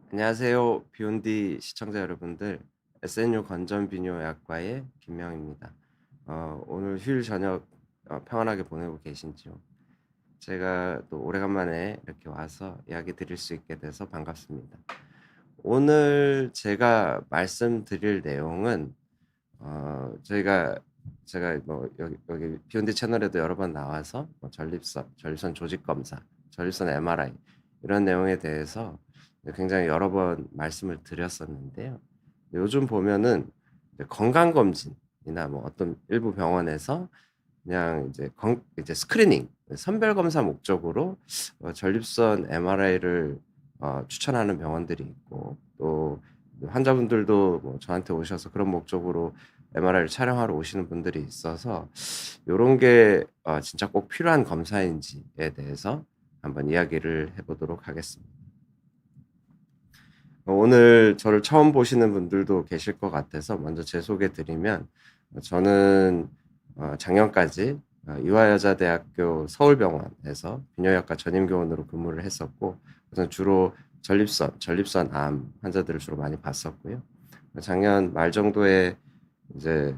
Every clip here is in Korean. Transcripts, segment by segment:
안녕하세요. 비욘디 시청자 여러분들. SNU 건전비뇨약과의 김명입니다. 오늘 휴일 저녁 평안하게 보내고 계신지요? 제가 또 오래간만에 이렇게 와서 이야기 드릴 수 있게 돼서 반갑습니다. 오늘 제가 말씀드릴 내용은 제가 뭐 여기 비욘디 채널에도 여러 번 나와서 뭐 전립선 조직 검사, 전립선 MRI 이런 내용에 대해서 굉장히 여러 번 말씀을 드렸었는데요. 요즘 보면은 이제 건강검진이나 뭐 어떤 일부 병원에서 그냥 이제 스크리닝, 선별 검사 목적으로 전립선 MRI를 추천하는 병원들이 있고, 또 환자분들도 뭐 저한테 오셔서 그런 목적으로 MRI를 촬영하러 오시는 분들이 있어서 요런 게 진짜 꼭 필요한 검사인지에 대해서 한번 이야기를 해 보도록 하겠습니다. 오늘 저를 처음 보시는 분들도 계실 것 같아서 먼저 제 소개 드리면, 저는 작년까지 이화여자대학교 서울병원에서 비뇨기과 전임교원으로 근무를 했었고, 저는 주로 전립선암 환자들을 주로 많이 봤었고요. 작년 말 정도에 이제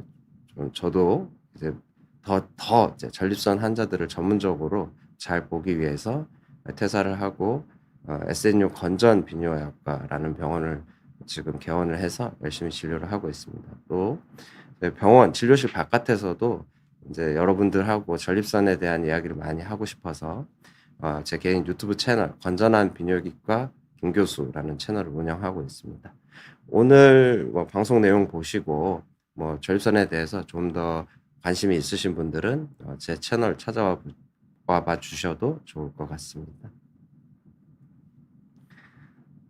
저도 이제 더 이제 전립선 환자들을 전문적으로 잘 보기 위해서 퇴사를 하고 SNU 건전비뇨약과라는 병원을 지금 개원을 해서 열심히 진료를 하고 있습니다. 또 병원 진료실 바깥에서도 인제 여러분들하고 전립선에 대한 이야기를 많이 하고 싶어서 제 개인 유튜브 채널 건전한 비뇨기과 김교수라는 채널을 운영하고 있습니다. 오늘 뭐 방송 내용 보시고 뭐 전립선에 대해서 좀 더 관심이 있으신 분들은 제 채널 찾아와 봐 주셔도 좋을 것 같습니다.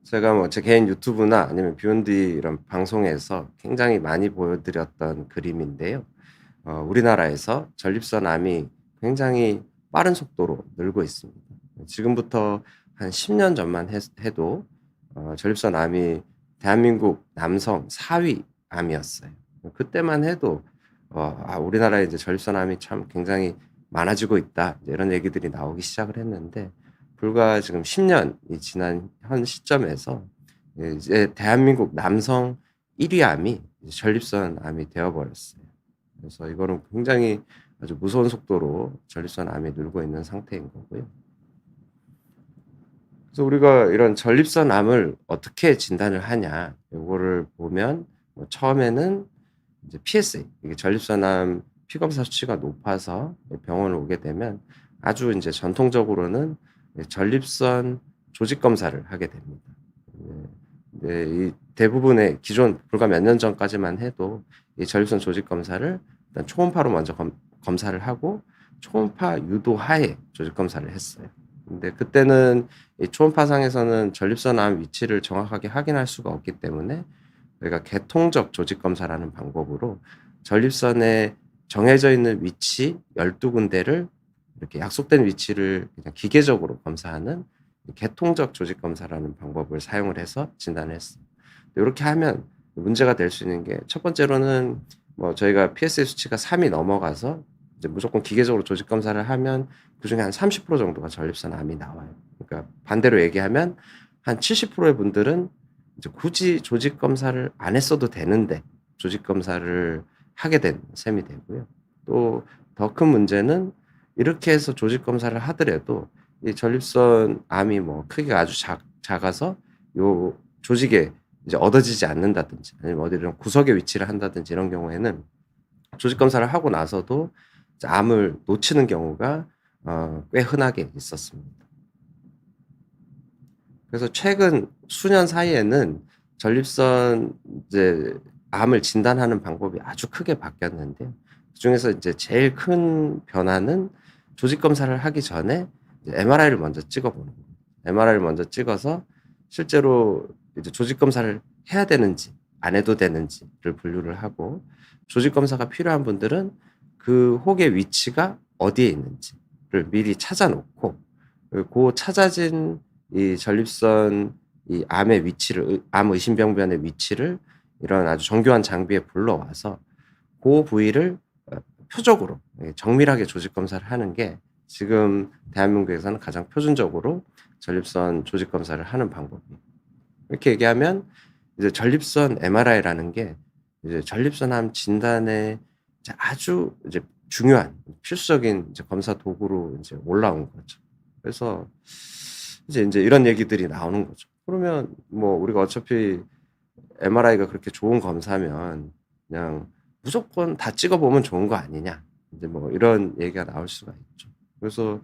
제가 뭐 제 개인 유튜브나 아니면 비욘디 이런 방송에서 굉장히 많이 보여드렸던 그림인데요. 우리나라에서 전립선암이 굉장히 빠른 속도로 늘고 있습니다. 지금부터 한 10년 전만 해도 전립선암이 대한민국 남성 4위 암이었어요. 그때만 해도 우리나라에 이제 전립선암이 참 굉장히 많아지고 있다, 이제 이런 얘기들이 나오기 시작을 했는데, 불과 지금 10 년이 지난 현 시점에서 이제 대한민국 남성 1위 암이 이제 전립선암이 되어 버렸어요. 그래서 이거는 굉장히 아주 무서운 속도로 전립선암이 늘고 있는 상태인 거고요. 그래서 우리가 이런 전립선암을 어떻게 진단을 하냐, 요거를 보면 뭐 처음에는 이제 PSA, 이게 전립선암 피검사 수치가 높아서 병원을 오게 되면 아주 인제 전통적으로는 전립선 조직 검사를 하게 됩니다. 네. 네, 이 대부분의 기존 불과 몇 년 전까지만 해도 이 전립선 조직 검사를 일단 초음파로 먼저 검사를 하고 초음파 유도하에 조직 검사를 했어요. 근데 그때는 이 초음파상에서는 전립선암 위치를 정확하게 확인할 수가 없기 때문에 저희가 개통적 조직 검사라는 방법으로 전립선에 정해져 있는 위치 12 군데를 이렇게 약속된 위치를 그냥 기계적으로 검사하는 이 개통적 조직 검사라는 방법을 사용을 해서 진단을 했어요. 요렇게 하면 문제가 될 수 있는 게, 첫 번째로는 뭐 저희가 PSA 수치가 3이 넘어가서 이제 무조건 기계적으로 조직 검사를 하면 그중에 한 30% 정도가 전립선 암이 나와요. 그러니까 반대로 얘기하면 한 70%의 분들은 이제 굳이 조직 검사를 안 했어도 되는데 조직 검사를 하게 된 셈이 되고요. 또 더 큰 문제는 이렇게 해서 조직 검사를 하더라도 이 전립선 암이 뭐 크기가 아주 작아서 요 조직에 이제 얻어지지 않는다든지, 아니면 어디 이런 구석에 위치를 한다든지 이런 경우에는 조직 검사를 하고 나서도 이제 암을 놓치는 경우가 꽤 흔하게 있었습니다. 그래서 최근 수년 사이에는 전립선 이제 암을 진단하는 방법이 아주 크게 바뀌었는데요. 그중에서 이제 제일 큰 변화는 조직 검사를 하기 전에 이제 MRI를 먼저 찍어 보는 거예요. MRI를 먼저 찍어서 실제로 이제 조직 검사를 해야 되는지 안 해도 되는지를 분류를 하고, 조직 검사가 필요한 분들은 그 혹의 위치가 어디에 있는지를 미리 찾아 놓고, 고 찾아진 이 전립선 이 암의 위치를 암 의심병변의 위치를 이런 아주 정교한 장비에 불러와서 고 부위를 표적으로 정밀하게 조직 검사를 하는 게 지금 대한민국에서는 가장 표준적으로 전립선 조직 검사를 하는 방법이에요. 이렇게 얘기하면 이제 전립선 MRI라는 게 이제 전립선암 진단에 이제 아주 이제 중요한 필수적인 이제 검사 도구로 이제 올라온 거죠. 그래서 이제 이런 얘기들이 나오는 거죠. 그러면 뭐 우리가 어차피 MRI가 그렇게 좋은 검사면 그냥 무조건 다 찍어 보면 좋은 거 아니냐. 이제 뭐 이런 얘기가 나올 수가 있죠. 그래서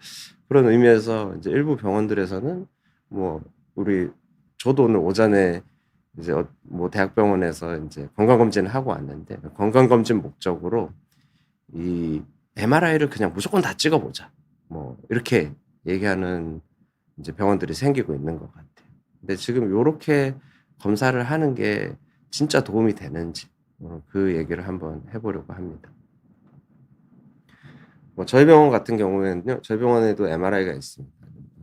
그런 의미에서 이제 일부 병원들에서는 뭐 우리 저도 오늘 오전에 이제 뭐 대학병원에서 인제 건강검진을 하고 왔는데 건강검진 목적으로 이 "MRI를 그냥 무조건 다 찍어 보자." 뭐 이렇게 얘기하는 인제 병원들이 생기고 있는 것 같아요. 근데 지금 요렇게 검사를 하는 게 진짜 도움이 되는지 그 얘기를 한번 해 보려고 합니다. 뭐 저희 병원 같은 경우에는요. 저희 병원에도 MRI가 있습니다.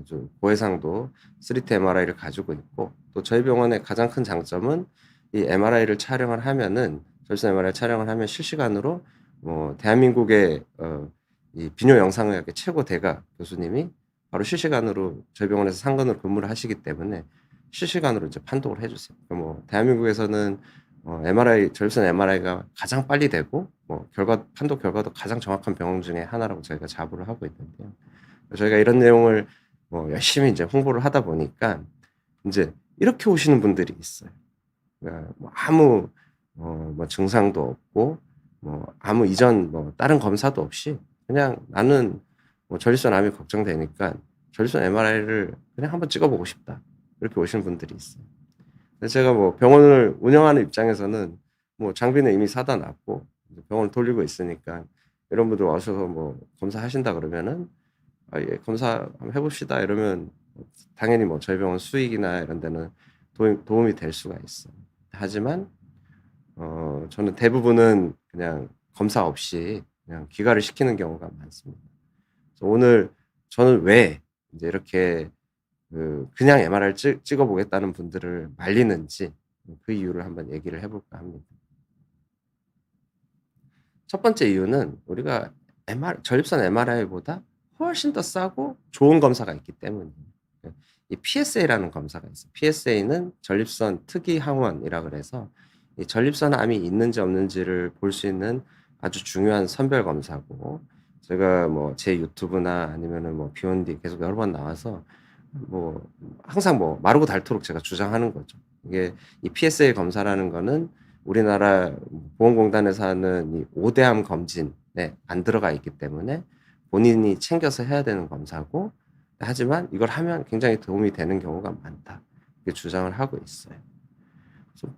아주 고해상도 3T MRI를 가지고 있고 또 저희 병원의 가장 큰 장점은 이 MRI를 촬영을 하면은 절선 MRI 촬영을 하면 실시간으로 대한민국의 이 비뇨 영상의학의 최고 대가 교수님이 바로 실시간으로 저희 병원에서 상근으로 근무를 하시기 때문에 실시간으로 이제 판독을 해 주세요. 그러니까 뭐 대한민국에서는 MRI 절선 MRI가 가장 빨리 되고 판독 결과도 가장 정확한 병원 중에 하나라고 저희가 자부를 하고 있는데요. 저희가 이런 내용을 열심히 이제 홍보를 하다 보니까 인제 이렇게 오시는 분들이 있어요. 그러니까 뭐 아무 뭐 증상도 없고 아무 이전 다른 검사도 없이 그냥 '나는 전립선암이 걱정되니까 전립선 MRI를 그냥 한번 찍어 보고 싶다.' 이렇게 오시는 분들이 있어요. 그래서 제가 병원을 운영하는 입장에서는 장비는 이미 사다 놨고 이제 병원을 돌리고 있으니까 이런 분들 와셔서 검사하신다 그러면은 "아 예. 검사 한번 해 봅시다." 이러면 당연히 저희 병원 수익이나 이런 데는 도움이 될 수가 있어요. 하지만 저는 대부분은 그냥 검사 없이 그냥 귀가를 시키는 경우가 많습니다. 그래서 오늘 저는 왜 인제 이렇게 그냥 MRI를 찍어 보겠다는 분들을 말리는지 그 이유를 한번 얘기를 해 볼까 합니다. 첫 번째 이유는 우리가 전립선 MRI보다 훨씬 더 싸고 좋은 검사가 있기 때문이에요. 예. 이 PSA라는 검사가 있어요. PSA는 전립선 특이 항원이라 그래서 이 전립선암이 있는지 없는지를 볼 수 있는 아주 중요한 선별 검사고 제가 제 유튜브나 아니면은 비욘디 계속 여러 번 나와서 항상 마르고 닳도록 제가 주장하는 거죠. 이게 이 PSA 검사라는 거는 우리나라 보건공단에서 하는 이 5 대암 검진에 안 들어가 있기 때문에 본인이 챙겨서 해야 되는 검사고 하지만 이걸 하면 굉장히 도움이 되는 경우가 많다. 이렇게 주장을 하고 있어요. 그래서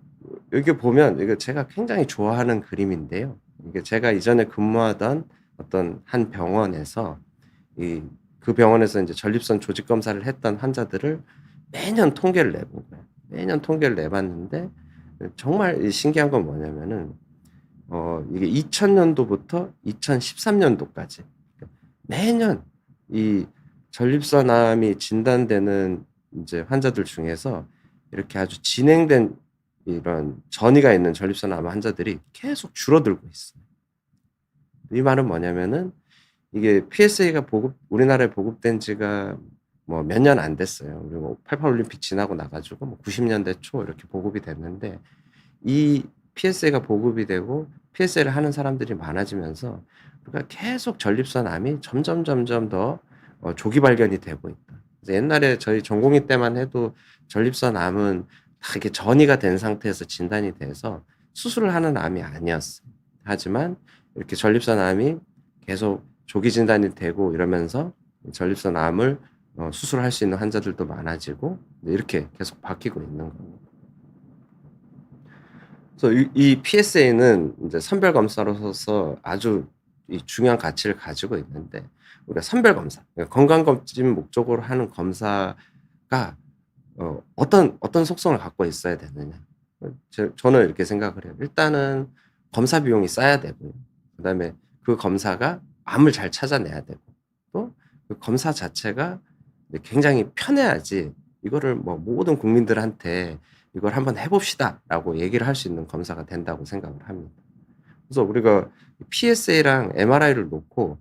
여기 보면 이게 제가 굉장히 좋아하는 그림인데요. 이게 제가 이전에 근무하던 어떤 한 병원에서 그 병원에서 인제 전립선 조직 검사를 했던 환자들을 매년 통계를 내본 거예요. 매년 통계를 내 봤는데 정말 이 신기한 건 뭐냐면은 이게 2000 년도부터 2013 년도까지 매년 이 전립선암이 진단되는 인제 환자들 중에서 이렇게 아주 진행된 이런 전이가 있는 전립선암 환자들이 계속 줄어들고 있어요. 이 말은 뭐냐면은 이게 PSA가 우리나라에 보급된 지가 몇 년 안 됐어요. 우리 88 올림픽 지나고 나 가지고 90 년대 초 이렇게 보급이 됐는데 이 PSA가 보급이 되고 PSA를 하는 사람들이 많아지면서 그러니까 계속 전립선암이 점점 더 조기 발견이 되고 있다. 그래서 옛날에 저희 전공의 때만 해도 전립선암은 다 이렇게 전이가 된 상태에서 진단이 돼서 수술을 하는 암이 아니었어요. 하지만 이렇게 전립선암이 계속 조기 진단이 되고 이러면서 전립선암을 수술할 수 있는 환자들도 많아지고 이렇게 계속 바뀌고 있는 겁니다. 그래서 이 PSA는 인제 선별 검사로서 아주 이 중요한 가치를 가지고 있는데 우리가 선별 검사 그러니까 건강 검진 목적으로 하는 검사가 어떤 속성을 갖고 있어야 되느냐. 저는 이렇게 생각을 해요. 일단은 검사 비용이 싸야 되고요. 그다음에 그 검사가 암을 잘 찾아내야 되고 또 그 검사 자체가 굉장히 편해야지 이거를 모든 국민들한테 "이걸 한번 해 봅시다."라고 얘기를 할 수 있는 검사가 된다고 생각을 합니다. 그래서 우리가 PSA랑 MRI를 놓고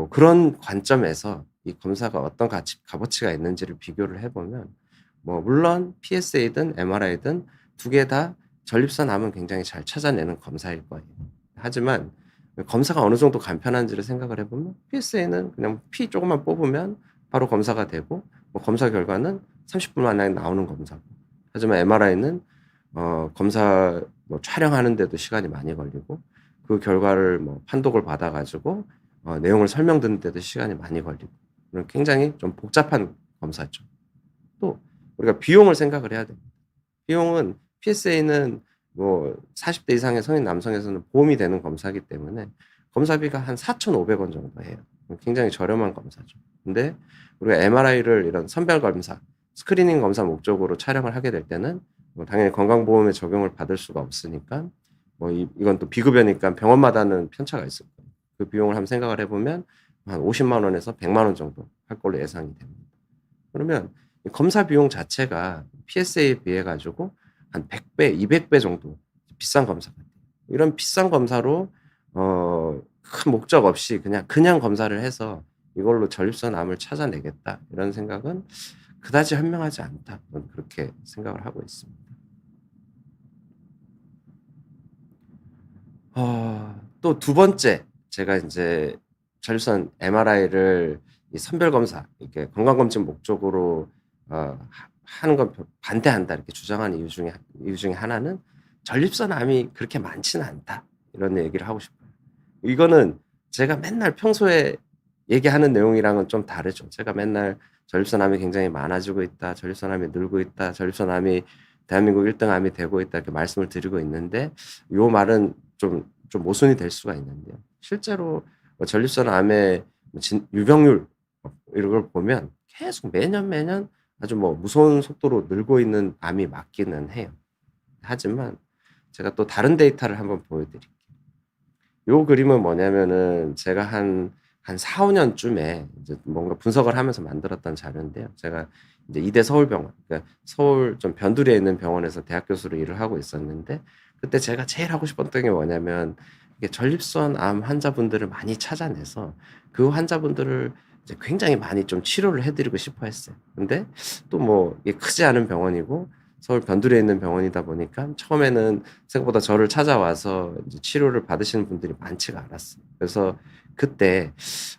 그런 관점에서 이 검사가 어떤 값어치가 있는지를 비교를 해 보면 뭐 물론 PSA든 MRI든 두 개 다 전립선 암은 굉장히 잘 찾아내는 검사일 거예요. 하지만 검사가 어느 정도 간편한지를 생각을 해 보면 PSA는 그냥 피 조금만 뽑으면 바로 검사가 되고 뭐 검사 결과는 30분 만에 나오는 검사고. 하지만 MRI는 검사 뭐 촬영하는 데도 시간이 많이 걸리고 그 결과를 뭐 판독을 받아 가지고 내용을 설명 듣는 데도 시간이 많이 걸리고 그런 굉장히 좀 복잡한 검사죠. 또 우리가 비용을 생각을 해야 됩니다. 비용은 PSA는 뭐 40대 이상의 성인 남성에서는 보험이 되는 검사이기 때문에 검사비가 한 4,500원 정도 해요. 굉장히 저렴한 검사죠. 근데 우리가 MRI를 이런 선별 검사, 스크리닝 검사 목적으로 촬영을 하게 될 때는 뭐 당연히 건강보험에 적용을 받을 수가 없으니까 뭐 이건 또 비급여니까 병원마다는 편차가 있을 거예요. 그 비용을 한번 생각을 해보면 한 50만 원에서 100만 원 정도 할 걸로 예상이 됩니다. 그러면 이 검사 비용 자체가 PSA에 비해 가지고 한 100배, 200배 정도 비싼 검사가 돼요. 이런 비싼 검사로 큰 목적 없이 그냥 검사를 해서 이걸로 전립선 암을 찾아내겠다 이런 생각은 그다지 현명하지 않다. 저는 그렇게 생각을 하고 있습니다. 또 두 번째 제가 인제 전립선 MRI를 이 선별 검사 이렇게 건강검진 목적으로 하는 건 반대한다 이렇게 주장하는 이유 중에 하나는 "전립선 암이 그렇게 많지는 않다." 이런 얘기를 하고 싶어요. 이거는 제가 맨날 평소에 얘기하는 내용이랑은 좀 다르죠. 제가 맨날 "전립선 암이 굉장히 많아지고 있다. 전립선 암이 늘고 있다. 전립선 암이 대한민국 1등 암이 되고 있다." 이렇게 말씀을 드리고 있는데 요 말은 좀 모순이 될 수가 있는데요. 실제로 뭐 전립선 암의 뭐 유병률 이런 걸 보면 계속 매년 아주 뭐 무서운 속도로 늘고 있는 암이 맞기는 해요. 하지만 제가 또 다른 데이터를 한번 보여드릴게요. 요 그림은 뭐냐면은 제가 한 4-5 년쯤에 이제 뭔가 분석을 하면서 만들었던 자료인데요. 제가 이제 이대 서울병원 그러니까 서울 좀 변두리에 있는 병원에서 대학 교수로 일을 하고 있었는데 그때 제가 제일 하고 싶었던 게 뭐냐면 이게 전립선 암 환자분들을 많이 찾아내서 그 환자분들을 이제 굉장히 많이 좀 치료를 해 드리고 싶어 했어요. 근데 또 뭐 이게 크지 않은 병원이고 서울 변두리에 있는 병원이다 보니까 처음에는 생각보다 저를 찾아와서 이제 치료를 받으시는 분들이 많지가 않았어요. 그래서 그때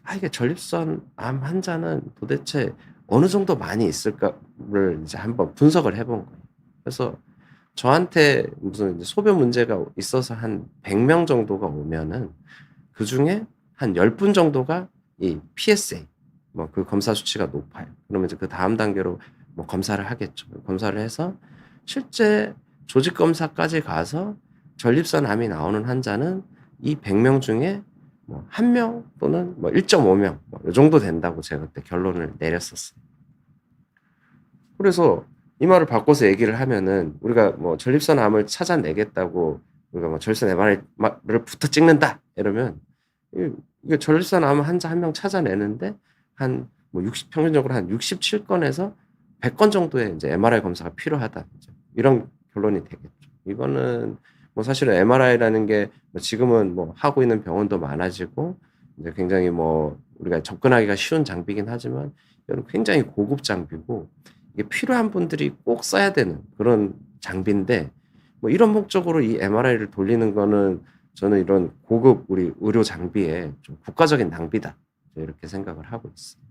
'아 이게 전립선 암 환자는 도대체 어느 정도 많이 있을까?'를 이제 한번 분석을 해본 거예요. 그래서 저한테 무슨 이제 소변 문제가 있어서 한 100명 정도가 오면은 그중에 한 10분 정도가 이 PSA 뭐 그 검사 수치가 높아요. 그러면 이제 그다음 단계로 뭐 검사를 하겠죠. 검사를 해서 실제 조직 검사까지 가서 전립선 암이 나오는 환자는 이 100명 중에 뭐 1명 또는 뭐 1.5명 뭐 요 정도 된다고 제가 그때 결론을 내렸었어요. 그래서 이 말을 바꿔서 얘기를 하면은 우리가 뭐 전립선 암을 찾아내겠다고 우리가 뭐 "전립선 MRI를 부터 찍는다." 이러면 이게 전립선 암 환자 1명 찾아내는데 한 뭐 평균적으로 한 67 건에서 100건 정도의 인제 MRI 검사가 필요하다. 이제 이런 결론이 되겠죠. 이거는 뭐 사실은 MRI라는 게 뭐 지금은 뭐 하고 있는 병원도 많아지고 이제 굉장히 뭐 우리가 접근하기가 쉬운 장비이긴 하지만 이거는 굉장히 고급 장비고 이게 필요한 분들이 꼭 써야 되는 그런 장비인데 뭐 이런 목적으로 이 MRI를 돌리는 거는 저는 이런 고급 우리 의료 장비의 좀 국가적인 낭비다. 이렇게 생각을 하고 있어요.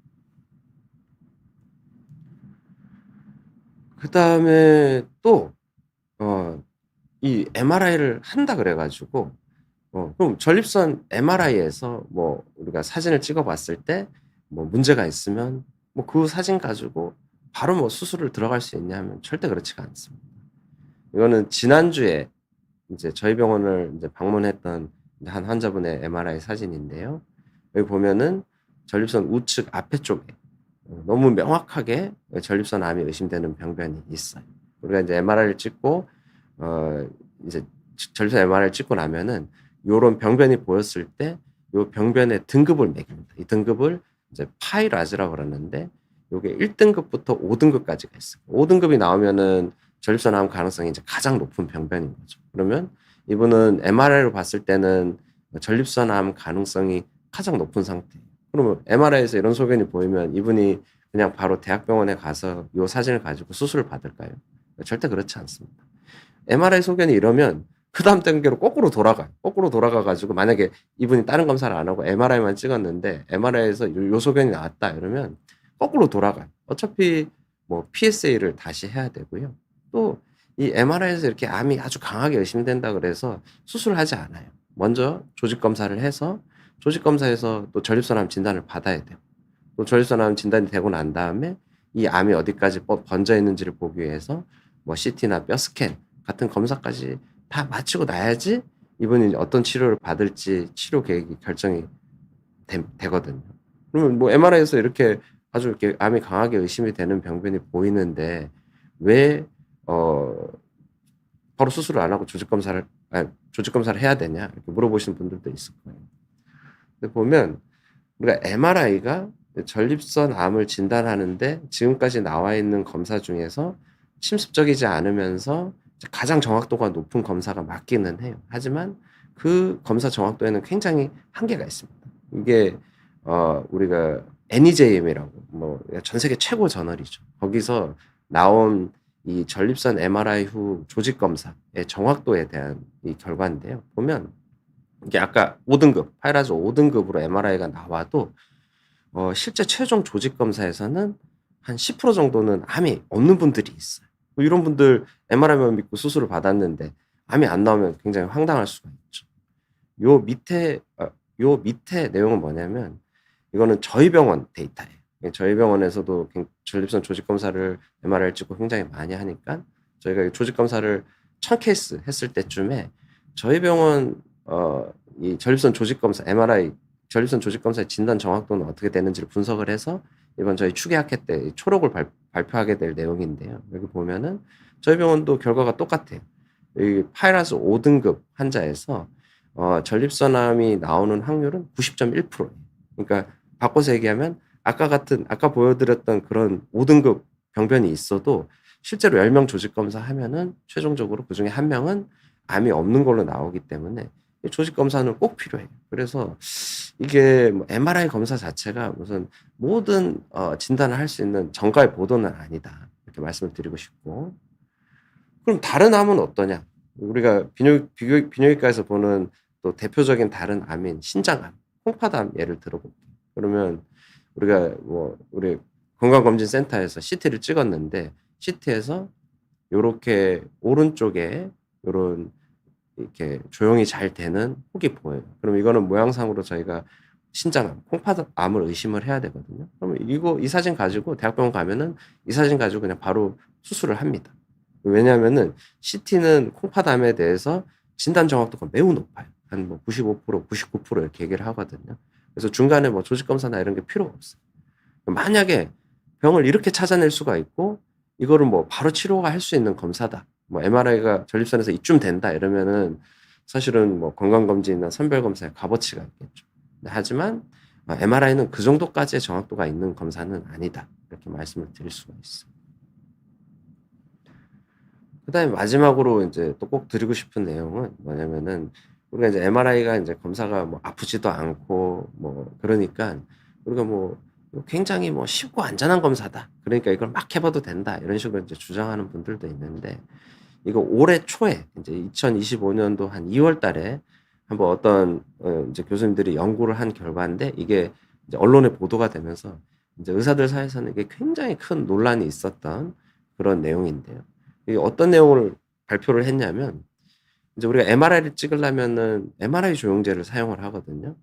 그다음에 또 이 MRI를 한다 그래 가지고 그럼 전립선 MRI에서 뭐 우리가 사진을 찍어 봤을 때 뭐 문제가 있으면 뭐 그 사진 가지고 바로 뭐 수술을 들어갈 수 있냐 하면 절대 그렇지가 않습니다. 이거는 지난주에 인제 저희 병원을 인제 방문했던 한 환자분의 MRI 사진인데요. 여기 보면은 전립선 우측 앞에 쪽에 너무 명확하게 전립선 암이 의심되는 병변이 있어요. 우리가 인제 MRI를 찍고 어 이제 전립선 MRI를 찍고 나면은 요런 병변이 보였을 때 요 병변의 등급을 매깁니다. 이 등급을 이제 파이라즈라고 그러는데 요게 1 등급부터 5 등급까지가 있어요. 5 등급이 나오면은 전립선 암 가능성이 이제 가장 높은 병변인 거죠. 그러면 이분은 MRI로 봤을 때는 전립선 암 가능성이 가장 높은 상태예요. 그러면 MRI에서 이런 소견이 보이면 이분이 그냥 바로 대학병원에 가서 요 사진을 가지고 수술을 받을까요? 절대 그렇지 않습니다. MRI 소견이 이러면 그다음 단계로 거꾸로 돌아가요. 거꾸로 돌아가 가지고 만약에 이분이 다른 검사를 안 하고 MRI만 찍었는데 MRI에서 요 소견이 나왔다 이러면 거꾸로 돌아가요. 어차피 뭐 PSA를 다시 해야 되고요. 또 이 MRI에서 이렇게 암이 아주 강하게 의심된다 그래서 수술하지 않아요. 먼저 조직 검사를 해서 조직 검사에서 또 전립선암 진단을 받아야 돼요. 또 전립선암 진단이 되고 난 다음에 이 암이 어디까지 번져 있는지를 보기 위해서 뭐 CT나 뼈 스캔 같은 검사까지 다 마치고 나야지 이분이 어떤 치료를 받을지 치료 계획이 결정이 되거든요. 그러면 뭐 MRI에서 이렇게 아주 이렇게 암이 강하게 의심이 되는 병변이 보이는데 왜 바로 수술을 안 하고 조직 검사를 해야 되냐 이렇게 물어보시는 분들도 있을 거예요. 근데 보면 우리가 MRI가 전립선 암을 진단하는데 지금까지 나와 있는 검사 중에서 침습적이지 않으면서 가장 정확도가 높은 검사가 맞기는 해요. 하지만 그 검사 정확도에는 굉장히 한계가 있습니다. 이게 우리가 NEJM이라고 뭐 전 세계 최고 저널이죠. 거기서 나온 이 전립선 MRI 후 조직 검사의 정확도에 대한 이 결과인데요. 보면 이게 아까 5등급, 파이라즈 5등급으로 MRI가 나와도 실제 최종 조직 검사에서는 한 10% 정도는 암이 없는 분들이 있어요. 뭐 이런 분들 MRI만 믿고 수술을 받았는데 암이 안 나오면 굉장히 황당할 수가 있죠. 요 밑에 내용은 뭐냐면 이거는 저희 병원 데이터예요. 저희 병원에서도 전립선 조직 검사를 MRI를 찍고 굉장히 많이 하니까 저희가 조직 검사를 1000케이스 했을 때쯤에 저희 병원 이 전립선 조직 검사 MRI 전립선 조직 검사의 진단 정확도는 어떻게 되는지를 분석을 해서 이번 저희 추계학회 때 초록을 발표하게 될 내용인데요. 여기 보면은 저희 병원도 결과가 똑같아요. 이 파이라스 5등급 환자에서 전립선암이 나오는 확률은 90.1%예요. 그러니까 바꿔서 얘기하면 아까 보여드렸던 그런 5등급 병변이 있어도 실제로 10명 조직 검사하면은 최종적으로 그중에 1명은 암이 없는 걸로 나오기 때문에 조직 검사는 꼭 필요해요. 그래서 이게 뭐 MRI 검사 자체가 무슨 모든 진단을 할 수 있는 정가의 보도는 아니다. 이렇게 말씀을 드리고 싶고. 그럼 다른 암은 어떠냐? 우리가 비뇨기과에서 보는 또 대표적인 다른 암인 신장암, 콩팥암 예를 들어볼게요. 그러면 우리가 우리 건강검진센터에서 CT를 찍었는데 CT에서 요렇게 오른쪽에 요런 이렇게 조용히 잘 되는 혹이 보여요. 그럼 이거는 모양상으로 저희가 신장암, 콩팥암을 의심을 해야 되거든요. 그러면 이 사진 가지고 대학병원 가면은 이 사진 가지고 그냥 바로 수술을 합니다. 왜냐하면은 CT는 콩팥암에 대해서 진단 정확도가 매우 높아요. 한 뭐 95%, 99% 이렇게 얘기를 하거든요. 그래서 중간에 뭐 조직 검사나 이런 게 필요가 없어요. 만약에 병을 이렇게 찾아낼 수가 있고 이거를 뭐 바로 치료가 할 수 있는 검사다. 뭐 MRI가 전립선에서 이쯤 된다 이러면은 사실은 뭐 건강검진이나 선별검사의 값어치가 있겠죠. 하지만 MRI는 그 정도까지의 정확도가 있는 검사는 아니다. 이렇게 말씀을 드릴 수가 있어요. 그다음에 마지막으로 이제 또 꼭 드리고 싶은 내용은 뭐냐면은 우리가 이제 MRI가 이제 검사가 뭐 아프지도 않고 뭐 그러니까 우리가 뭐 굉장히 뭐 쉽고 안전한 검사다. 그러니까 이걸 막 해봐도 된다. 이런 식으로 이제 주장하는 분들도 있는데 이거 올해 초에 이제 2025년도 한 2월 달에 한번 어떤 이제 교수님들이 연구를 한 결과인데 이게 이제 언론에 보도가 되면서 이제 의사들 사이에서는 이게 굉장히 큰 논란이 있었던 그런 내용인데요. 이게 어떤 내용을 발표를 했냐면 이제 우리가 MRI를 찍으려면은 MRI 조영제를 사용을 하거든요.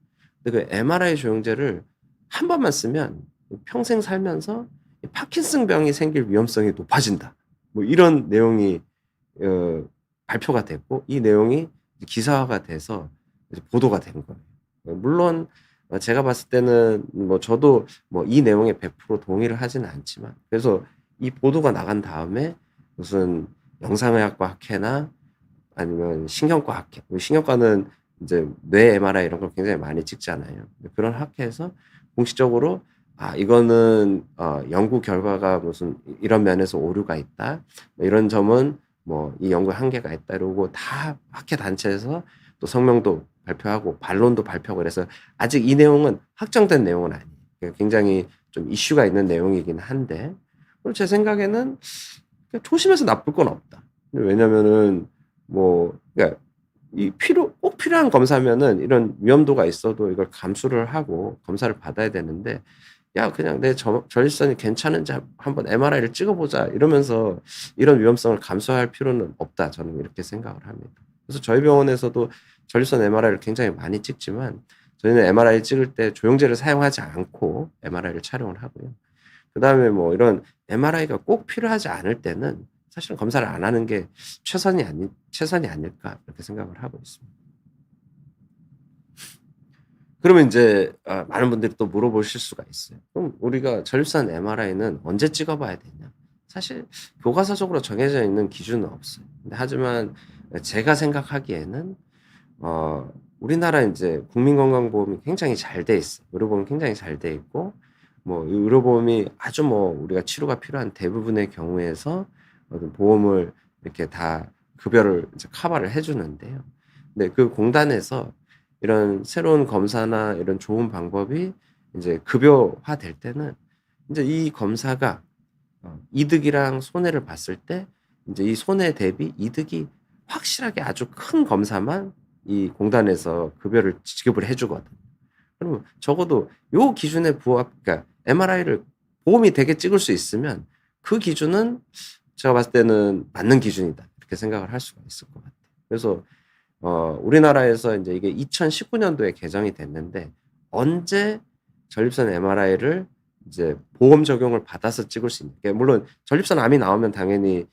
근데 그 MRI 조영제를 한 번만 쓰면 평생 살면서 파킨슨병이 생길 위험성이 높아진다. 뭐 이런 내용이 발표가 됐고 이 내용이 기사화가 돼서 이제 보도가 된 거예요. 물론 제가 봤을 때는 뭐 저도 뭐 이 내용에 100% 동의를 하지는 않지만 그래서 이 보도가 나간 다음에 무슨 영상의학과 학회나 아니면 신경과 학회, 신경과는 이제 뇌 MRI 이런 걸 굉장히 많이 찍잖아요. 그런 학회에서 공식적으로 이거는 연구 결과가 무슨 이런 면에서 오류가 있다. 뭐 이런 점은 뭐 이 연구에 한계가 있다. 이러고 다 학회 단체에서 또 성명도 발표하고 반론도 발표하고 그래서 아직 이 내용은 확정된 내용은 아니에요. 굉장히 좀 이슈가 있는 내용이긴 한데 제 생각에는 그냥 조심해서 나쁠 건 없다. 왜냐면은 뭐 그러니까 꼭 필요한 검사면은 이런 위험도가 있어도 이걸 감수를 하고 검사를 받아야 되는데 야 그냥 내 전립선이 괜찮은지 한번 MRI를 찍어 보자 이러면서 이런 위험성을 감수할 필요는 없다. 저는 이렇게 생각을 합니다. 그래서 저희 병원에서도 전립선 MRI를 굉장히 많이 찍지만 저희는 MRI 찍을 때 조영제를 사용하지 않고 MRI를 촬영을 하고요. 그다음에 뭐 이런 MRI가 꼭 필요하지 않을 때는 사실은 검사를 안 하는 게 최선이 아닐까 이렇게 생각을 하고 있습니다. 그러면 인제 많은 분들이 또 물어보실 수가 있어요. "그럼 우리가 전립선 MRI는 언제 찍어 봐야 되냐?" 사실 교과서적으로 정해져 있는 기준은 없어요. 근데 하지만 제가 생각하기에는 우리나라 인제 국민건강보험이 굉장히 잘 돼 있어요. 의료보험이 굉장히 잘 돼 있고 뭐 의료보험이 아주 뭐 우리가 치료가 필요한 대부분의 경우에서 어떤 보험을 이렇게 다 급여를 이제 커버를 해 주는데요. 근데 그 공단에서 이런 새로운 검사나 이런 좋은 방법이 인제 급여화될 때는 인제 이 검사가 이득이랑 손해를 봤을 때 인제 이 손해 대비 이득이 확실하게 아주 큰 검사만 이 공단에서 급여를 지급을 해 주거든요. 그러면 적어도 요 기준에 그러니까 MRI를 보험이 되게 찍을 수 있으면 그 기준은 제가 봤을 때는 맞는 기준이다. 이렇게 생각을 할 수가 있을 것 같아요. 그래서 우리나라에서 인제 이게 2019 년도에 개정이 됐는데 언제 전립선 MRI를 이제 보험 적용을 받아서 찍을 수 있는 게 물론 전립선 암이 나오면 당연히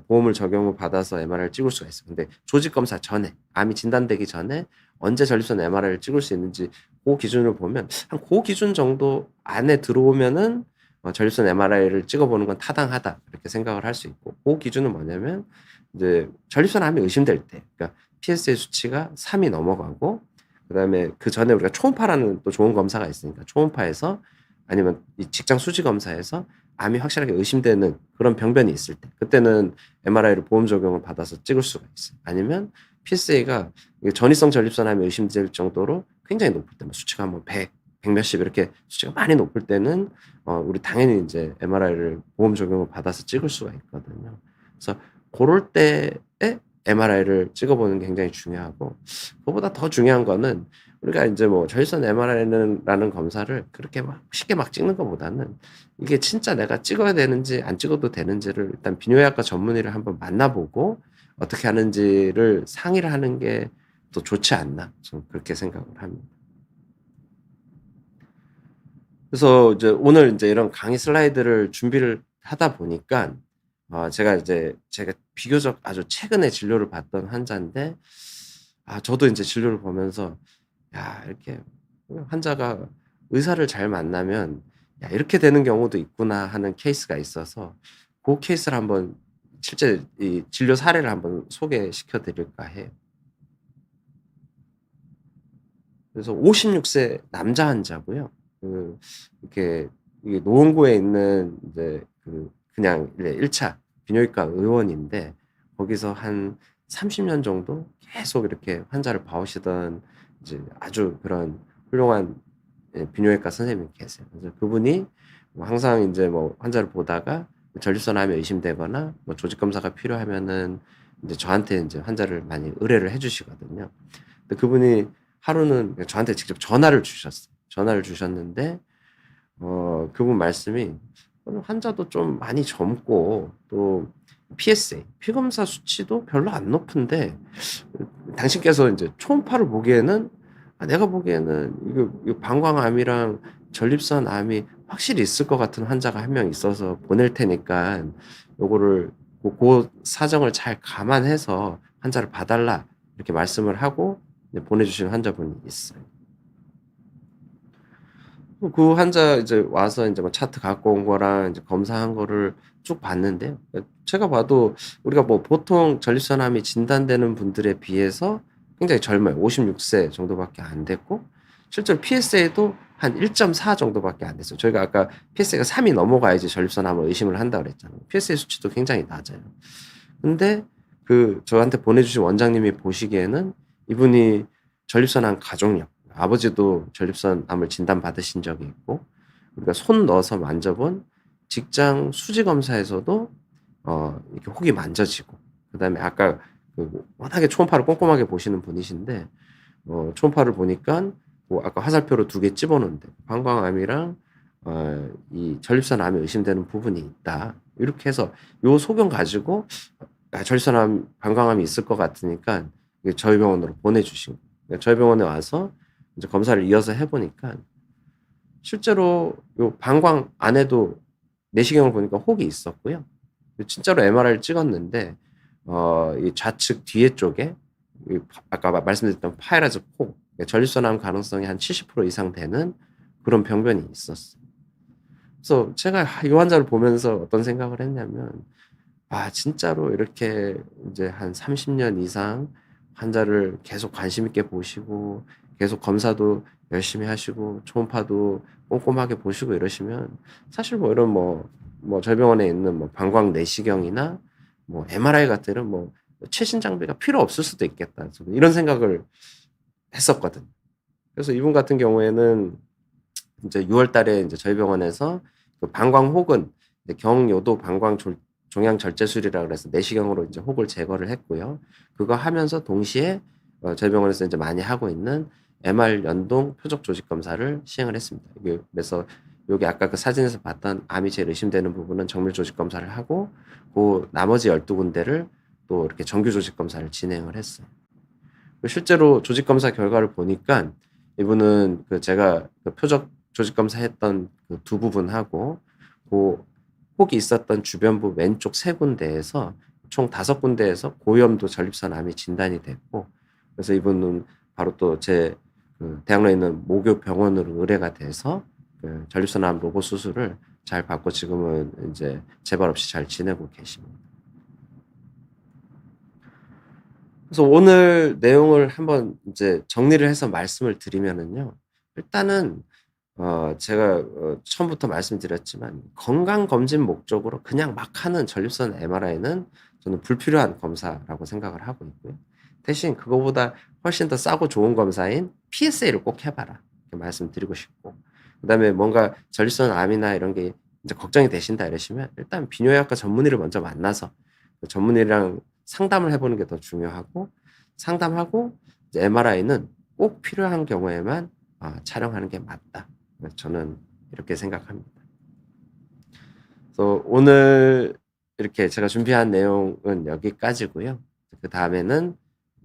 보험을 적용을 받아서 MRI를 찍을 수가 있어요. 근데 조직 검사 전에 암이 진단되기 전에 언제 전립선 MRI를 찍을 수 있는지 고 기준을 보면 한 고 기준 정도 안에 들어오면은 전립선 MRI를 찍어 보는 건 타당하다. 이렇게 생각을 할 수 있고 고 기준은 뭐냐면 이제 전립선 암이 의심될 때 그러니까 PSA 수치가 3이 넘어가고 그다음에 그전에 우리가 초음파라는 또 좋은 검사가 있으니까 초음파에서 아니면 이 직장 수지 검사에서 암이 확실하게 의심되는 그런 병변이 있을 때 그때는 MRI를 보험 적용을 받아서 찍을 수가 있어요. 아니면 PSA가 전이성 전립선암이 의심될 정도로 굉장히 높을 때 뭐 수치가 뭐 100 몇십 이렇게 수치가 많이 높을 때는 우리 당연히 인제 MRI를 보험 적용을 받아서 찍을 수가 있거든요. 그래서 고럴 때에 MRI를 찍어 보는 게 굉장히 중요하고 그거보다 더 중요한 거는 우리가 인제 뭐 전립선 MRI는 라는 검사를 그렇게 막 쉽게 막 찍는 것보다는 이게 진짜 내가 찍어야 되는지 안 찍어도 되는지를 일단 비뇨기과 전문의를 한번 만나 보고 어떻게 하는지를 상의를 하는 게 더 좋지 않나 저는 그렇게 생각을 합니다. 그래서 이제 오늘 인제 이런 강의 슬라이드를 준비를 하다 보니깐 제가 비교적 아주 최근에 진료를 받던 환자인데 저도 인제 진료를 보면서 '야 이렇게 환자가 의사를 잘 만나면 야 이렇게 되는 경우도 있구나.' 하는 케이스가 있어서 고 케이스를 한번 실제 이 진료 사례를 한번 소개시켜 드릴까 해요. 그래서 56세 남자 환자고요. 이렇게 이게 노원구에 있는 이제 그냥 이제 1차 비뇨기과 의원인데 거기서 한 30년 정도 계속 이렇게 환자를 봐 오시던 이제 아주 그런 훌륭한 비뇨기과 선생님이 계세요. 그래서 그분이 뭐 항상 인제 뭐 환자를 보다가 전립선암이 의심되거나 뭐 조직 검사가 필요하면은 인제 저한테 인제 환자를 많이 의뢰를 해 주시거든요. 근데 그분이 하루는 저한테 직접 전화를 주셨어요. 전화를 주셨는데 그분 말씀이 환자도 좀 많이 젊고 또 PSA 피검사 수치도 별로 안 높은데 당신께서 인제 초음파를 보기에는 내가 보기에는 이거 방광암이랑 전립선암이 확실히 있을 것 같은 환자가 한 명 있어서 보낼 테니깐 요거를 고 사정을 잘 감안해서 환자를 봐 달라." 이렇게 말씀을 하고 이제 보내주신 환자분이 있어요. 그 환자 이제 와서 인제 뭐 차트 갖고 온 거랑 이제 검사한 거를 쭉 봤는데요. 제가 봐도 우리가 뭐 보통 전립선암이 진단되는 분들에 비해서 굉장히 젊어요. 56세 정도밖에 안 됐고 실제로 PSA도 한 1.4 정도밖에 안 됐어요. 저희가 아까 PSA가 3이 넘어가야지 전립선암을 의심을 한다 그랬잖아요. PSA 수치도 굉장히 낮아요. 근데 저한테 보내주신 원장님이 보시기에는 이분이 전립선암 가족력 아버지도 전립선암을 진단받으신 적이 있고 우리가 손 넣어서 만져본 직장 수지 검사에서도 이렇게 혹이 만져지고, 그다음에 아까 워낙에 초음파를 꼼꼼하게 보시는 분이신데 초음파를 보니까 뭐 아까 화살표로 2개 집어 놓은데 방광암이랑 이 전립선 암이 의심되는 부분이 있다. 이렇게 해서 요 소견 가지고 전립선 암, 방광암이 있을 것 같으니까 저희 병원으로 보내주신 거예요. 그러니까 저희 병원에 와서 이제 검사를 이어서 해보니까 실제로 요 방광 안에도 내시경을 보니까 혹이 있었고요. 진짜로 MRI를 찍었는데 이 좌측 뒤에 쪽에 아까 말씀드렸던 파이라즈 혹, 전립선암 가능성이 한 70% 이상 되는 그런 병변이 있었어요. 그래서 제가 이 환자를 보면서 어떤 생각을 했냐면, 진짜로 이렇게 이제 한 30년 이상 환자를 계속 관심 있게 보시고 계속 검사도 열심히 하시고 초음파도 꼼꼼하게 보시고 이러시면 사실 뭐 이런 저희 병원에 있는 방광 내시경이나 MRI 같은 이런 최신 장비가 필요 없을 수도 있겠다. 저는 이런 생각을 했었거든요. 그래서 이분 같은 경우에는 이제 6월 달에 이제 저희 병원에서 그 방광 혹은 경요도 방광 종양 절제술이라 그래서 내시경으로 이제 혹을 제거를 했고요. 그거 하면서 동시에 저희 병원에서 이제 많이 하고 있는 MR 연동 표적 조직 검사를 시행을 했습니다. 그래서 여기 아까 그 사진에서 봤던 암이 제일 의심되는 부분은 정밀 조직 검사를 하고 그 나머지 12군데를 또 이렇게 정규 조직 검사를 진행을 했어요. 실제로 조직 검사 결과를 보니까 이분은 제가 표적 조직 검사했던 그 2부분하고 그 혹이 있었던 주변부 왼쪽 3군데에서 총 5군데에서 고위험도 전립선 암이 진단이 됐고, 그래서 이분은 바로 또 제 대학로에 있는 모교 병원으로 의뢰가 돼서 전립선 암 로봇 수술을 잘 받고 지금은 이제 재발 없이 잘 지내고 계십니다. 그래서 오늘 내용을 한번 이제 정리를 해서 말씀을 드리면은요. 일단은 제가 처음부터 말씀드렸지만 건강검진 목적으로 그냥 막 하는 전립선 MRI는 저는 불필요한 검사라고 생각을 하고 있고요. 대신 그거보다 훨씬 더 싸고 좋은 검사인 PSA를 꼭 해봐라. 이렇게 말씀드리고 싶고. 그다음에 뭔가 전립선 암이나 이런 게 이제 걱정이 되신다 이러시면 일단 비뇨기과 전문의를 먼저 만나서 그 전문의랑 상담을 해보는 게 더 중요하고, 상담하고 이제 MRI는 꼭 필요한 경우에만 촬영하는 게 맞다. 저는 이렇게 생각합니다. 그래서 오늘 이렇게 제가 준비한 내용은 여기까지고요. 그 다음에는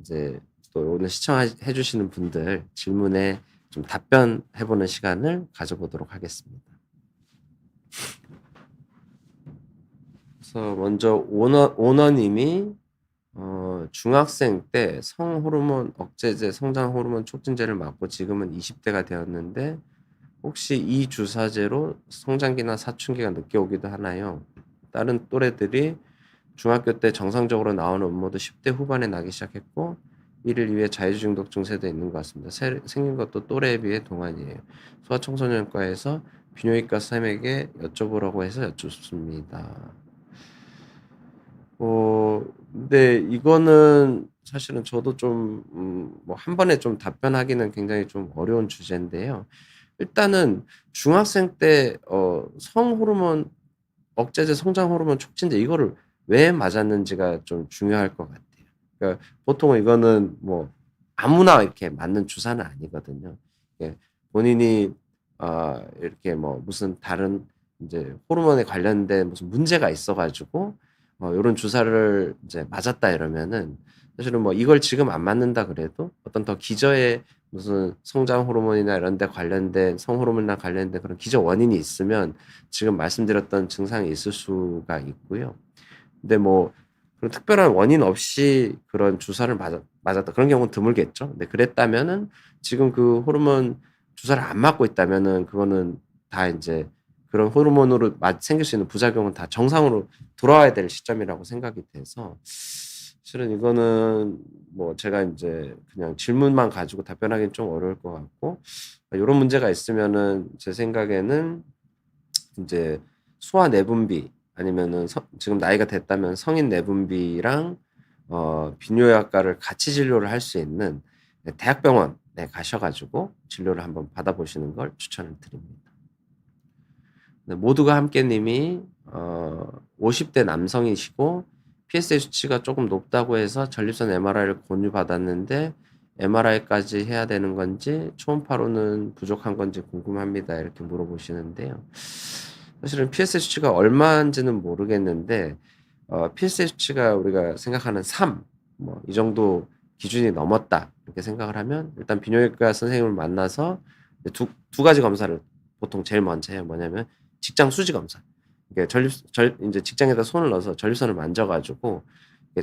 이제 또 오늘 시청해 주시는 분들 질문에 좀 답변해보는 시간을 가져보도록 하겠습니다. 그래서 먼저 오너님이 중학생 때 성호르몬 억제제, 성장 호르몬 촉진제를 맞고 지금은 20대가 되었는데 혹시 이 주사제로 성장기나 사춘기가 늦게 오기도 하나요? 다른 또래들이 중학교 때 정상적으로 나오는 음모도 10대 후반에 나기 시작했고 1일 이후에 자유주 중독 증세도 있는 것 같습니다. 생긴 것도 또래에 비해 동안이에요. 소아청소년과에서 비뇨기과 선생님에게 여쭤보라고 해서 여쭙습니다. 근데 이거는 사실은 저도 좀 한 번에 좀 답변하기는 굉장히 좀 어려운 주제인데요. 일단은 중학생 때 성호르몬 억제제, 성장 호르몬 촉진제 이거를 왜 맞았는지가 좀 중요할 것 같아요. 그러니까 보통 이거는 아무나 이렇게 맞는 주사는 아니거든요. 본인이 이렇게 무슨 다른 이제 호르몬에 관련된 무슨 문제가 있어가지고 요런 주사를 이제 맞았다 이러면은 사실은 이걸 지금 안 맞는다 그래도 어떤 더 기저에 무슨 성장 호르몬이나 이런 데 관련된 성호르몬이나 관련된 그런 기저 원인이 있으면 지금 말씀드렸던 증상이 있을 수가 있고요. 근데 그런 특별한 원인 없이 그런 주사를 맞았다. 그런 경우는 드물겠죠. 근데 그랬다면은 지금 그 호르몬 주사를 안 맞고 있다면은 그거는 다 이제 그런 호르몬으로 생길 수 있는 부작용은 다 정상으로 돌아와야 될 시점이라고 생각이 돼서 실은 이거는 제가 이제 그냥 질문만 가지고 답변하기는 좀 어려울 것 같고, 요런 문제가 있으면은 제 생각에는 이제 소아 내분비 아니면은 지금 나이가 됐다면 성인 내분비랑 비뇨기과를 같이 진료를 할 수 있는 대학병원에 가셔가지고 진료를 한번 받아보시는 걸 추천을 드립니다. 네, 모두가 함께님이 50대 남성이시고 PSA 수치가 조금 높다고 해서 전립선 MRI를 권유받았는데 MRI까지 해야 되는 건지 초음파로는 부족한 건지 궁금합니다. 이렇게 물어보시는데요. 사실은 PSA 수치가 얼마인지는 모르겠는데 PSA 수치가 우리가 생각하는 3, 뭐 이 정도 기준이 넘었다 이렇게 생각을 하면 일단 비뇨기과 선생님을 만나서 두 가지 검사를 보통 제일 먼저 해요. 뭐냐면 직장 수지 검사. 이게 이제 직장에다 손을 넣어서 전립선을 만져가지고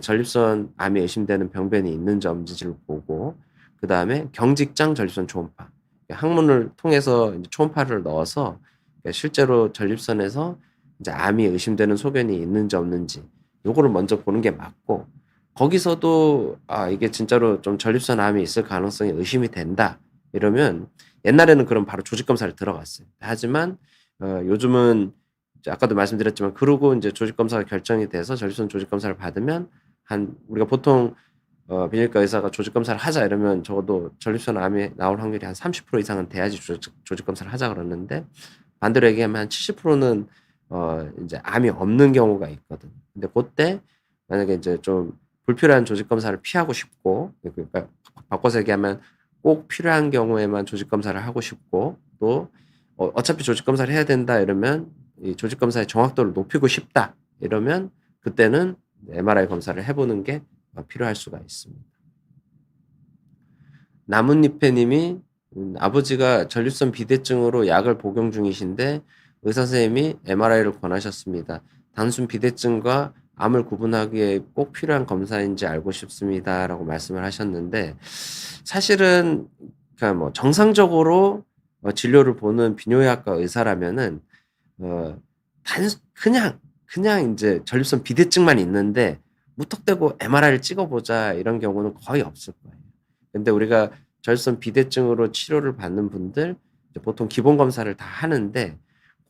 전립선 암이 의심되는 병변이 있는지 없는지를 보고 그 다음에 경직장 전립선 초음파. 항문을 통해서 이제 초음파를 넣어서 실제로 전립선에서 이제 암이 의심되는 소견이 있는지 없는지 요거를 먼저 보는 게 맞고 거기서도 이게 진짜로 좀 전립선 암이 있을 가능성이 의심이 된다. 이러면 옛날에는 그럼 바로 조직 검사를 들어갔어요. 하지만 요즘은 이제 아까도 말씀드렸지만 그러고 이제 조직 검사가 결정이 돼서 전립선 조직 검사를 받으면 우리가 보통 비뇨기과 의사가 조직 검사를 하자 이러면 적어도 전립선 암이 나올 확률이 한 30% 이상은 돼야지 조직 검사를 하자 그러는데 반대로 얘기하면 한 70%는 이제 암이 없는 경우가 있거든. 근데 그때 만약에 이제 좀 불필요한 조직 검사를 피하고 싶고 그러니까 바꿔서 얘기하면 꼭 필요한 경우에만 조직 검사를 하고 싶고 또 어차피 조직 검사를 해야 된다 이러면 이 조직 검사의 정확도를 높이고 싶다 이러면 그때는 MRI 검사를 해보는 게 필요할 수가 있습니다. 나뭇잎회님이 아버지가 전립선 비대증으로 약을 복용 중이신데 의사 선생님이 MRI를 권하셨습니다. 단순 비대증과 암을 구분하기에 꼭 필요한 검사인지 알고 싶습니다라고 말씀을 하셨는데 사실은 그러니까 뭐 정상적으로 진료를 보는 비뇨기학과 의사라면은 그냥 이제 전립선 비대증만 있는데 무턱대고 MRI를 찍어보자 이런 경우는 거의 없을 거예요. 근데 우리가 전립선 비대증으로 치료를 받는 분들 보통 기본 검사를 다 하는데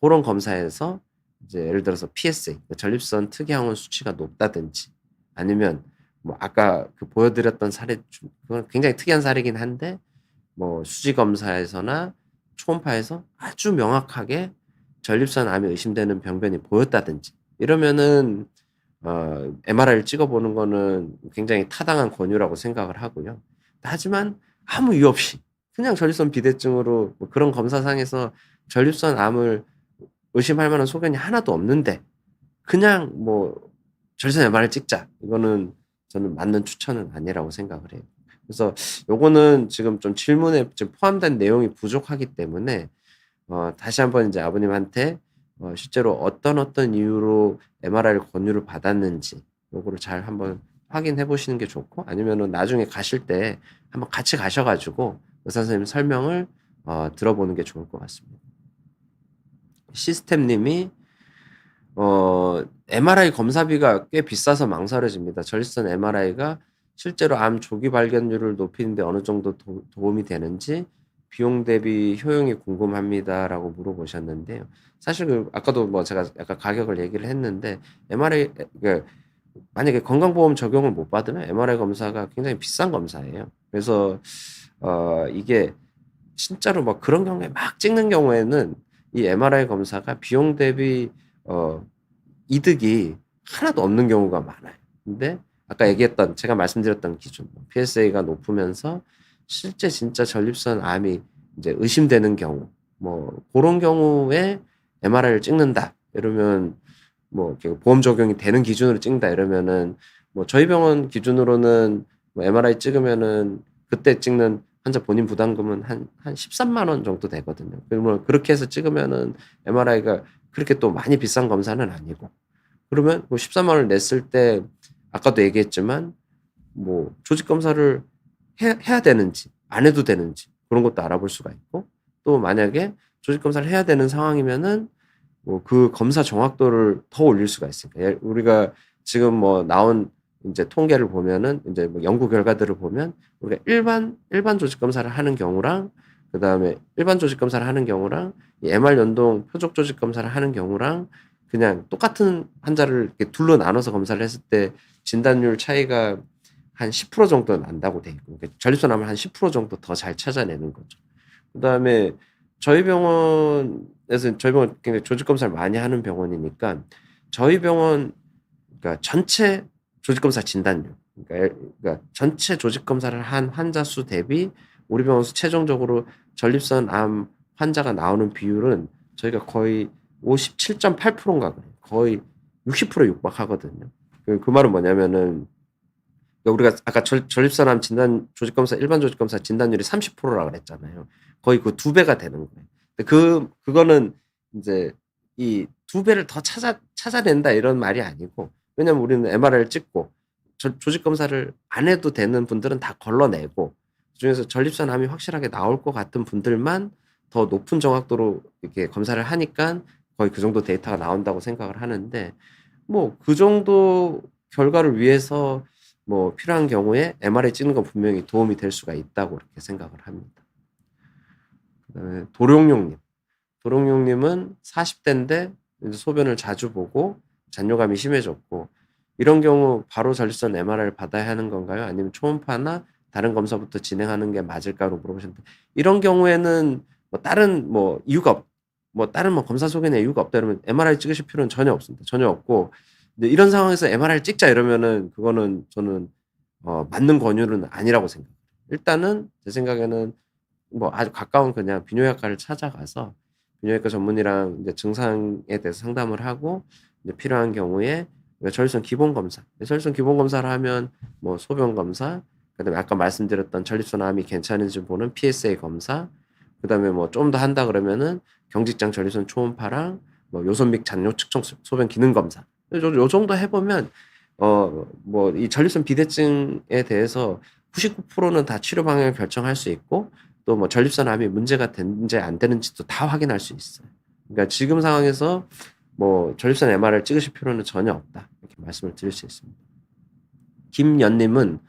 그런 검사에서 이제 예를 들어서 PSA 전립선 특이항원 수치가 높다든지 아니면 뭐 아까 그 보여드렸던 사례 그건 굉장히 특이한 사례긴 한데 뭐 수지 검사에서나 초음파에서 아주 명확하게 전립선 암이 의심되는 병변이 보였다든지 이러면은 MRI를 찍어보는 거는 굉장히 타당한 권유라고 생각을 하고요. 하지만 아무 이유 없이 그냥 전립선 비대증으로 뭐 그런 검사상에서 전립선 암을 의심할 만한 소견이 하나도 없는데 그냥 뭐 전립선 MRI를 찍자 이거는 저는 맞는 추천은 아니라고 생각을 해요. 그래서 요거는 지금 좀 질문에 지금 포함된 내용이 부족하기 때문에 다시 한번 이제 아버님한테 실제로 어떤 이유로 MRI를 권유를 받았는지 요거를 잘 한번 확인해 보시는 게 좋고 아니면은 나중에 가실 때 한번 같이 가셔가지고 의사 선생님 설명을 들어보는 게 좋을 것 같습니다. 시스템님이 MRI 검사비가 꽤 비싸서 망설여집니다. 전립선 MRI가 실제로 암 조기 발견률을 높이는 데 어느 정도 도움이 되는지 비용 대비 효용이 궁금합니다라고 물어보셨는데요. 사실 아까도 뭐 제가 약간 가격을 얘기를 했는데 MRI 만약에 건강보험 적용을 못 받으면 MRI 검사가 굉장히 비싼 검사예요. 그래서 이게 진짜로 막 그런 경우에 막 찍는 경우에는 이 MRI 검사가 비용 대비 이득이 하나도 없는 경우가 많아요. 근데 아까 얘기했던 제가 말씀드렸던 기준 PSA가 높으면서 실제 진짜 전립선 암이 이제 의심되는 경우 뭐 그런 경우에 MRI를 찍는다 이러면 뭐 보험 적용이 되는 기준으로 찍는다 이러면은 뭐 저희 병원 기준으로는 뭐 MRI 찍으면은 그때 찍는 환자 본인 부담금은 한 13만 원 정도 되거든요. 그러면 그렇게 해서 찍으면은 MRI가 그렇게 또 많이 비싼 검사는 아니고 그러면 뭐 13만 원을 냈을 때 아까도 얘기했지만 뭐 조직 검사를 해야 되는지 안 해도 되는지 그런 것도 알아볼 수가 있고 또 만약에 조직 검사를 해야 되는 상황이면은 뭐 그 검사 정확도를 더 올릴 수가 있으니까 우리가 지금 뭐 나온 이제 통계를 보면은 이제 뭐 연구 결과들을 보면 우리가 일반 조직 검사를 하는 경우랑 그다음에 일반 조직 검사를 하는 경우랑 이 MR 연동 표적 조직 검사를 하는 경우랑 그냥 똑같은 환자를 이렇게 둘로 나눠서 검사를 했을 때 진단율 차이가 한 10% 정도 난다고 돼 있고 그러니까 전립선암을 한 10% 정도 더 잘 찾아내는 거죠. 그다음에 저희 병원 병원에서 저희 병원 굉장히 조직 검사를 많이 하는 병원이니까 저희 병원 그러니까 전체 조직 검사 진단율 그러니까 전체 조직 검사를 한 환자 수 대비 우리 병원에서 최종적으로 전립선 암 환자가 나오는 비율은 저희가 거의 57.8%인가 그래요. 거의 60%에 육박하거든요. 그 말은 뭐냐면은 우리가 아까 전립선암 진단 조직 검사 일반 조직 검사 진단율이 30%라 그랬잖아요. 거의 그 2배가 되는 거예요. 근데 그거는 이제 이 2배를 더 찾아낸다 이런 말이 아니고 왜냐면 우리는 MRI를 찍고 조직 검사를 안 해도 되는 분들은 다 걸러내고 그중에서 전립선암이 확실하게 나올 것 같은 분들만 더 높은 정확도로 이렇게 검사를 하니까 거의 그 정도 데이터가 나온다고 생각을 하는데 뭐 그 정도 결과를 위해서 뭐 필요한 경우에 MRI 찍는 건 분명히 도움이 될 수가 있다고 그렇게 생각을 합니다. 그다음에 도룡룡님은 40대인데 소변을 자주 보고 잔뇨감이 심해졌고 이런 경우 바로 전립선 MRI를 받아야 하는 건가요? 아니면 초음파나 다른 검사부터 진행하는 게 맞을까로 물어보셨는데 이런 경우에는 뭐 다른 뭐 이유가 다른 뭐 검사 소견에 이유가 없다 이러면 MRI 찍으실 필요는 전혀 없습니다. 전혀 없고 근데 이런 상황에서 MRI를 찍자 이러면은 그거는 저는 맞는 권유는 아니라고 생각해요. 일단은 제 생각에는 뭐 아주 가까운 그냥 비뇨기과를 찾아가서 비뇨기과 전문의랑 이제 증상에 대해서 상담을 하고 이제 필요한 경우에 전립선 기본 검사. 전립선 기본 검사를 하면 뭐 소변 검사, 그다음에 아까 말씀드렸던 전립선 암이 괜찮은지 보는 PSA 검사, 그다음에 뭐 좀 더 한다 그러면은 경직장 전립선 초음파랑 뭐 요선믹 잔뇨 측정 소변 기능 검사. 요 정도 해보면 뭐 이 전립선 비대증에 대해서 99%는 다 치료 방향을 결정할 수 있고 또 뭐 전립선 암이 문제가 되는지 안 되는지도 다 확인할 수 있어요. 그러니까 지금 상황에서 뭐 전립선 MRI를 찍으실 필요는 전혀 없다 이렇게 말씀을 드릴 수 있습니다. 김연님은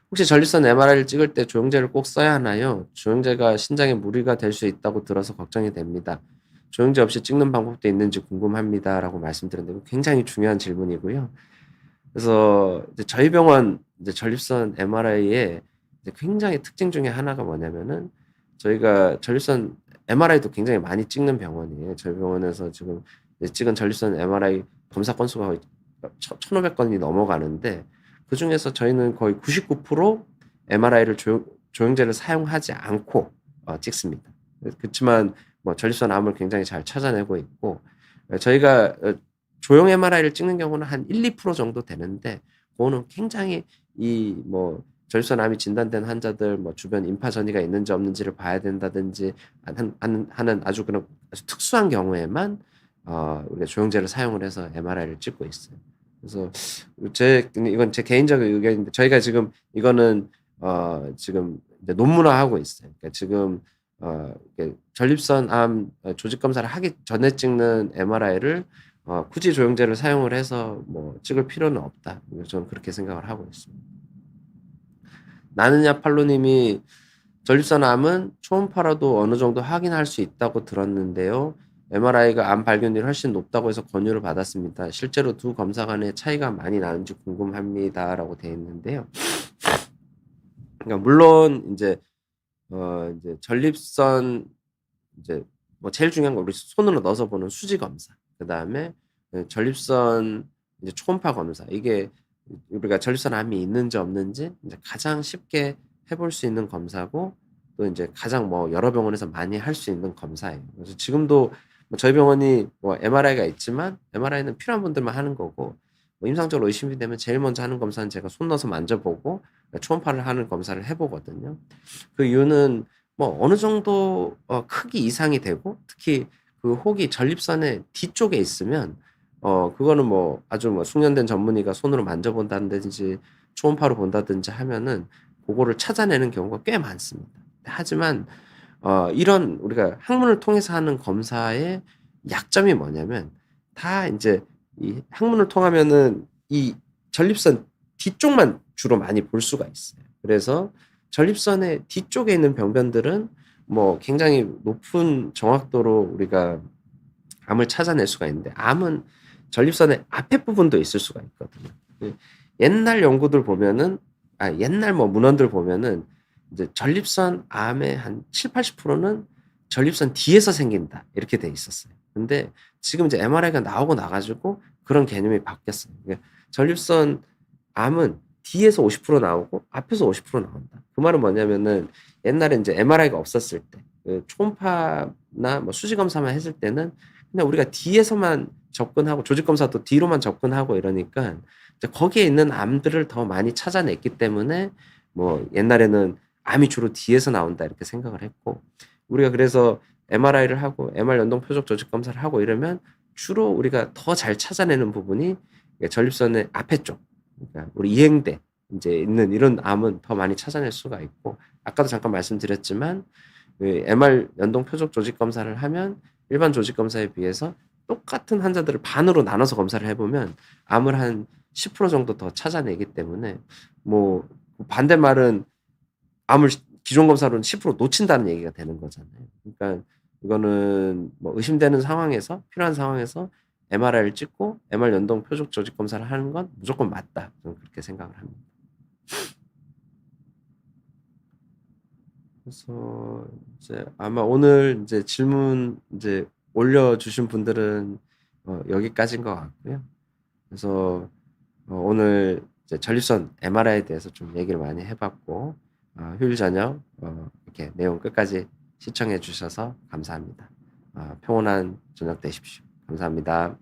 혹시 전립선 MRI를 찍을 때 조영제를 꼭 써야 하나요? 조영제가 신장에 무리가 될 수 있다고 들어서 걱정이 됩니다. 조영제 없이 찍는 방법도 있는지 궁금합니다라고 말씀드렸는데 굉장히 중요한 질문이고요. 그래서 이제 저희 병원 이제 전립선 MRI에 굉장히 특징 중에 하나가 뭐냐면은 저희가 전립선 MRI도 굉장히 많이 찍는 병원이에요. 저희 병원에서 지금 찍은 전립선 MRI 검사 건수가 거의 1,500건이 넘어가는데 그 중에서 저희는 거의 99% MRI를 조영제를 사용하지 않고 찍습니다. 그렇지만 뭐 전립선 암을 굉장히 잘 찾아내고 있고 저희가 조영 MRI를 찍는 경우는 한 1~2% 정도 되는데 그거는 굉장히 이 뭐 전립선 암이 진단된 환자들 뭐 주변 임파 전이가 있는지 없는지를 봐야 된다든지 하는 아주 그런 아주 특수한 경우에만 우리가 조영제를 사용을 해서 MRI를 찍고 있어요. 그래서 이건 제 개인적인 의견인데 저희가 지금 이거는 지금 이제 논문화하고 있어요. 그러니까 지금 전립선 암 조직 검사를 하기 전에 찍는 MRI를 굳이 조영제를 사용을 해서 뭐 찍을 필요는 없다. 저는 그렇게 생각을 하고 있습니다. 나느냐 팔로님이 전립선 암은 초음파라도 어느 정도 확인할 수 있다고 들었는데요. MRI가 암 발견율이 훨씬 높다고 해서 권유를 받았습니다. 실제로 두 검사 간의 차이가 많이 나는지 궁금합니다라고 되어 있는데요. 그러니까 물론 이제 전립선 이제 뭐 제일 중요한 건 우리 손으로 넣어서 보는 수지 검사. 그다음에 전립선 이제 초음파 검사. 이게 우리가 전립선 암이 있는지 없는지 이제 가장 쉽게 해볼 수 있는 검사고 또 이제 가장 뭐 여러 병원에서 많이 할 수 있는 검사예요. 그래서 지금도 뭐 저희 병원이 뭐 MRI가 있지만 MRI는 필요한 분들만 하는 거고 뭐 임상적으로 의심이 되면 제일 먼저 하는 검사는 제가 손 넣어서 만져보고 초음파를 하는 검사를 해보거든요. 그 이유는 뭐 어느 정도 크기 이상이 되고 특히 그 혹이 전립선의 뒤쪽에 있으면 그거는 뭐 아주 뭐 숙련된 전문의가 손으로 만져본다든지 초음파로 본다든지 하면은 그거를 찾아내는 경우가 꽤 많습니다. 하지만 이런 우리가 항문을 통해서 하는 검사의 약점이 뭐냐면 다 이제 이 항문을 통하면은 이 전립선 뒤쪽만 주로 많이 볼 수가 있어요. 그래서 전립선의 뒤쪽에 있는 병변들은 뭐 굉장히 높은 정확도로 우리가 암을 찾아낼 수가 있는데 암은 전립선의 앞에 부분도 있을 수가 있거든요. 옛날 연구들 보면은 옛날 뭐 문헌들 보면은 이제 전립선 암의 한 70~80%는 전립선 뒤에서 생긴다 이렇게 돼 있었어요. 근데 지금 이제 MRI가 나오고 나 가지고 그런 개념이 바뀌었어요. 전립선 암은 뒤에서 50% 나오고 앞에서 50% 나온다. 그 말은 뭐냐면은 옛날에 인제 MRI가 없었을 때 초음파나 뭐 수지 검사만 했을 때는 그냥 우리가 뒤에서만 접근하고 조직 검사도 뒤로만 접근하고 이러니까 이제 거기에 있는 암들을 더 많이 찾아냈기 때문에 뭐 옛날에는 '암이 주로 뒤에서 나온다.' 이렇게 생각을 했고 우리가 그래서 MRI를 하고 MR 연동 표적 조직 검사를 하고 이러면 주로 우리가 더 잘 찾아내는 부분이 전립선의 앞에 쪽 그러니까 우리 이행대 인제 있는 이런 암은 더 많이 찾아낼 수가 있고 아까도 잠깐 말씀드렸지만 MR 연동 표적 조직 검사를 하면 일반 조직 검사에 비해서 똑같은 환자들을 반으로 나눠서 검사를 해 보면 암을 한 10% 정도 더 찾아내기 때문에 뭐 반대말은 암을 기존 검사로는 10% 놓친다는 얘기가 되는 거잖아요. 그러니까 이거는 뭐 의심되는 상황에서 필요한 상황에서 MRI를 찍고 MR 연동 표적 조직 검사를 하는 건 무조건 맞다. 저는 그렇게 생각을 합니다. 그래서 이제 아마 오늘 인제 질문 인제 올려주신 분들은 여기까지인 것 같고요. 그래서 오늘 이제 전립선 MRI에 대해서 좀 얘기를 많이 해 봤고 휴일 저녁 이렇게 내용 끝까지 시청해 주셔서 감사합니다. 평온한 저녁 되십시오. 감사합니다.